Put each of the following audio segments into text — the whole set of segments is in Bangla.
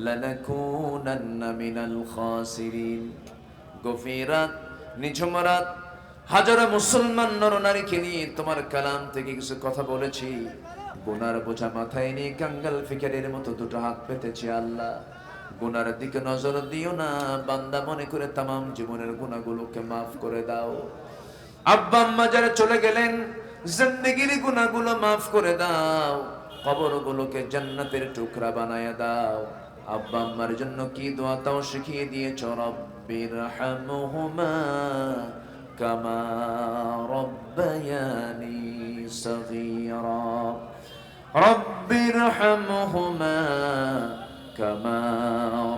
লানাকুনান্না মিনাল খাসিরিন। গভীর রাত, নিঝুম রাত, হাজারো মুসলমান নরনারীকে নিয়ে তোমার কালাম থেকে কিছু কথা বলেছি। গুনার বোঝা মাথায় নিয়ে কাঙ্গাল ফিকারের মতো দুটো হাত পেতেছি। আল্লাহ, গুনার দিকে নজর দিও না, বান্দা মনে করে তামাম জীবনের গুনাহগুলোকে মাফ করে দাও। আব্বা আম্মা যারা চলে গেলেন, জিন্দেগির গুনাহগুলো মাফ করে দাও, কবরগুলোকে জান্নাতের টুকরা বানায়া দাও। আব্বা আম্মার জন্য কি দোয়া তাও শিখিয়ে দিয়েছ। রব্বির হামহুমা কামা রব্বায়ানি সগীরা, রব্বির হামহুমা কামা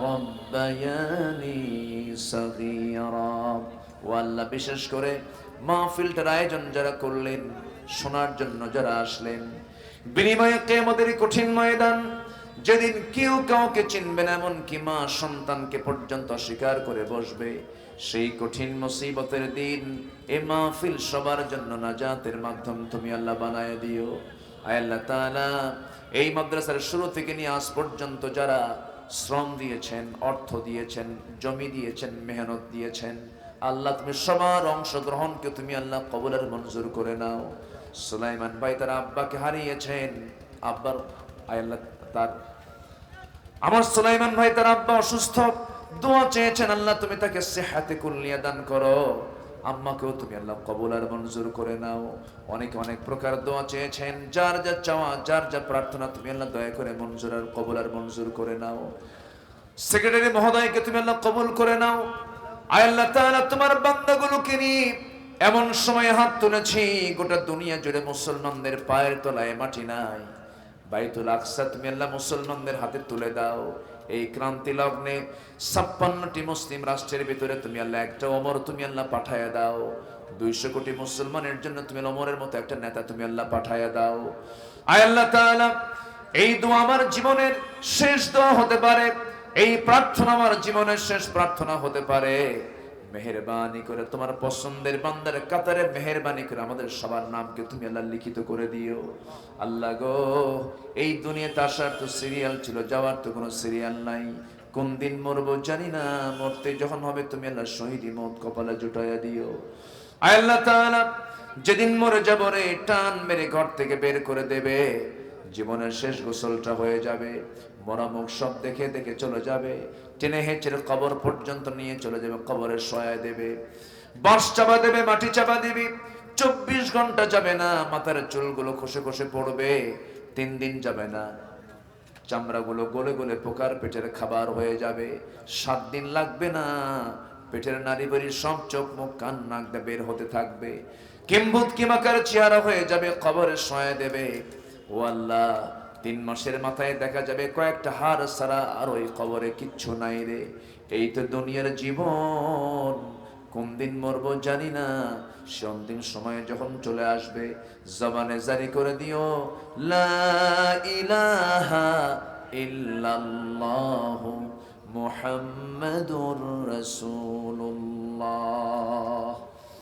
রব্বায়ানি সগীরা। ও আল্লাহ, বিশেষ করে মাহফিলটার আয়োজন যারা করলেন, শোনার জন্য যারা আসলেন, বিনিময়ে কিয়ামতের কঠিন ময়দান, যেদিন কেউ কাউকে চিনবে না, এমনকি মা সন্তানকে পর্যন্ত অস্বীকার করে বসবে, সেই কঠিন মুসিবতের দিন এ মাহফিল সবার জন্য নাজাতের মাধ্যম তুমি আল্লাহ বানায় দিও। আয় আল্লাহ তাআলা, এই মাদ্রাসার শুরু থেকে নিয়ে আজ পর্যন্ত যারা শ্রম দিয়েছেন, অর্থ দিয়েছেন, জমি দিয়েছেন, মেহনত দিয়েছেন, আল্লাহ তুমি সবার অংশগ্রহণকে তুমি আল্লাহ কবুল আর মঞ্জুর করে নাও। সুলাইমান ভাই তার আব্বাকে হারিয়েছেন, আব্বার আল্লাহ তার আমার সুলাইমান ভাই তার আব্বা অসুস্থ, দোয়া চেয়েছেন, আল্লাহ তুমি তাকে সেহাতে কুল্লিয়া দান করো। আম্মাকেও তুমি আল্লাহ কবুল আর মঞ্জুর করে নাও। অনেকে অনেক প্রকার দোয়া চেয়েছেন, যার যা চাওয়া, যার যা প্রার্থনা তুমি আল্লাহ দয়া করে মঞ্জুর আর কবুল আর মঞ্জুর করে নাও। সেক্রেটারি মহোদয়কে তুমি আল্লাহ কবুল করে নাও। আয় আল্লাহ তাআলা, তোমার বান্দাগুলোকে নিয়ে এমন সময় হাত তুলেছি, গোটা দুনিয়া জুড়ে মুসলমানদের পায়ের তলায় মাটি নাই। বাইতুল আকসা তুমি আল্লাহ মুসলমানদের হাতে তুলে দাও। এই ক্রান্তি লগ্নে 56টি মুসলিম রাষ্ট্রের ভিতরে তুমি আল্লাহ একটা ওমর তুমি আল্লাহ পাঠায়া দাও। 200 কোটি মুসলমানের জন্য তুমি ওমরের মতো একটা নেতা তুমি আল্লাহ পাঠায়া দাও। আয় আল্লাহ তাআলা, এই দোয়া আমার জীবনের শেষ দোয়া হতে পারে, এই প্রার্থনা আমার জীবনের শেষ প্রার্থনা হতে পারে। মেহেরবানি করে তোমার পছন্দের বান্দার কাতারে মেহেরবানি করে আমাদের সবার নামকে তুমি আল্লাহ লিখিত করে দিও। আল্লাহ গো, এই দুনিয়াতে আসার তো সিরিয়াল ছিল, যাওয়ার তো কোনো সিরিয়াল নাই। কোন দিন মরবো জানি না, মরতে যখন হবে তুমি আল্লাহ শহীদি মত কপালে জুটাইয়া দিও। আয় আল্লাহ তাআলা, যেদিন মরে যাব রে, টান মেরে ঘর থেকে বের করে দেবে, জীবনের শেষ গোসলটা হয়ে যাবে, মরা মুখ সব দেখে দেখে চলে যাবে, টেনে হেঁচড়ে কবর পর্যন্ত নিয়ে চলে যাবে, কবরে শোয়া দেবে, বাঁশ চাপা দেবে, মাটি চাপা দিবি, 24 ঘন্টা যাবে না, মাথার চুলগুলো খসে খসে পড়বে, 3 দিন যাবে না, চামড়াগুলো গলে গলে পোকার পেটের খাবার হয়ে যাবে, 7 দিন লাগবে না, পেটের নারী বাড়ির সব চোখ মুখ কান নাক দিয়ে বের হতে থাকবে, কিম্ভূত কিমাকার চেহারা হয়ে যাবে, কবরে শোয়া দেবে। ও আল্লাহ, 3 মাসের মাথায় দেখা যাবে কয়েকটা হাড় ছাড়া আর ওই কবরে কিচ্ছু নাই রে। এই তো দুনিয়ার জীবন, কোন দিন মরবো জানি না, সে অন্তিম সময় যখন চলে আসবে, জবানে জারি করে দিও, লা ইলাহা ইল্লাল্লাহু মুহাম্মাদুর রাসূলুল্লাহ।